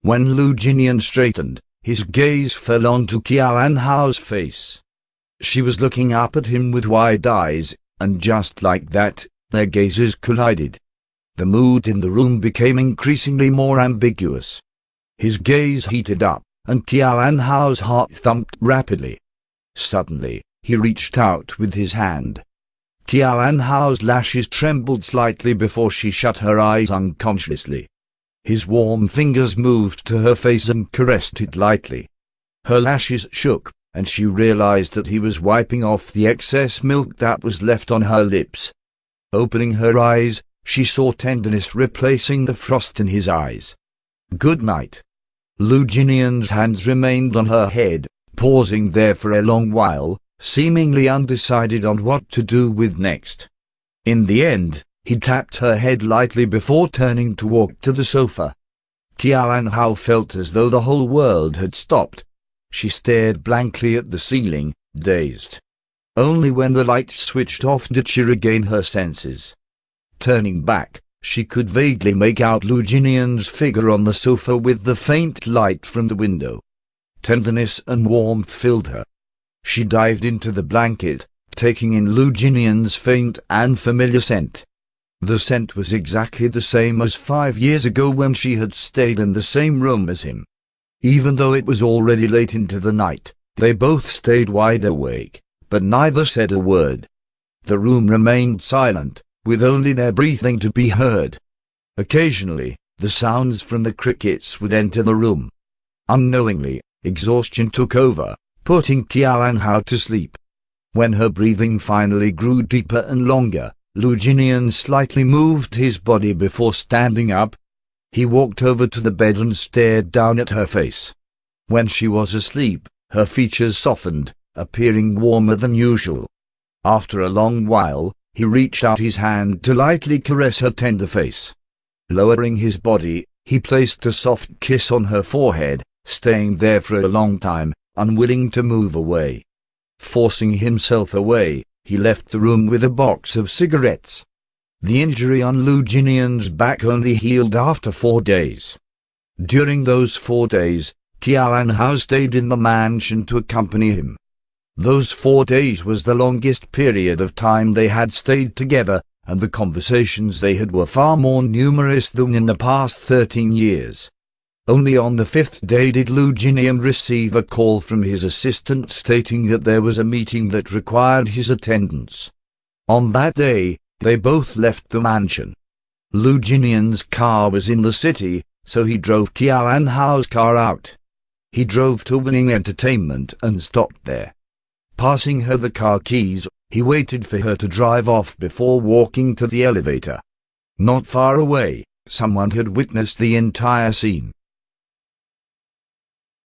When Lu Jinian straightened, his gaze fell onto Qiao Anhao's face. She was looking up at him with wide eyes, and just like that, their gazes collided. The mood in the room became increasingly more ambiguous. His gaze heated up, and Qiao Anhao's heart thumped rapidly. Suddenly, he reached out with his hand. Qiao Anhao's lashes trembled slightly before she shut her eyes unconsciously. His warm fingers moved to her face and caressed it lightly. Her lashes shook, and she realized that he was wiping off the excess milk that was left on her lips. Opening her eyes, she saw tenderness replacing the frost in his eyes. "Good night." Lu Jinian's hands remained on her head, pausing there for a long while, seemingly undecided on what to do with next. In the end, he tapped her head lightly before turning to walk to the sofa. Qiao Anhao felt as though the whole world had stopped. She stared blankly at the ceiling, dazed. Only when the lights switched off did she regain her senses. Turning back, she could vaguely make out Lu Jinian's figure on the sofa with the faint light from the window. Tenderness and warmth filled her. She dived into the blanket, taking in Lu Jinian's faint and familiar scent. The scent was exactly the same as 5 years ago when she had stayed in the same room as him. Even though it was already late into the night, they both stayed wide awake, but neither said a word. The room remained silent, with only their breathing to be heard. Occasionally, the sounds from the crickets would enter the room. Unknowingly, exhaustion took over, putting Qiao Anhao to sleep. When her breathing finally grew deeper and longer, Lu Jinian slightly moved his body before standing up. He walked over to the bed and stared down at her face. When she was asleep, her features softened, appearing warmer than usual. After a long while, he reached out his hand to lightly caress her tender face. Lowering his body, he placed a soft kiss on her forehead, staying there for a long time, unwilling to move away. Forcing himself away, he left the room with a box of cigarettes. The injury on Lu Jinian's back only healed after 4 days. During those 4 days, Qiao Anhao stayed in the mansion to accompany him. Those 4 days was the longest period of time they had stayed together, and the conversations they had were far more numerous than in the past 13 years. Only on the 5th day did Lu Jinian receive a call from his assistant stating that there was a meeting that required his attendance. On that day, they both left the mansion. Lu Jinian's car was in the city, so he drove Qiao Anhao's car out. He drove to Winning Entertainment and stopped there. Passing her the car keys, he waited for her to drive off before walking to the elevator. Not far away, someone had witnessed the entire scene.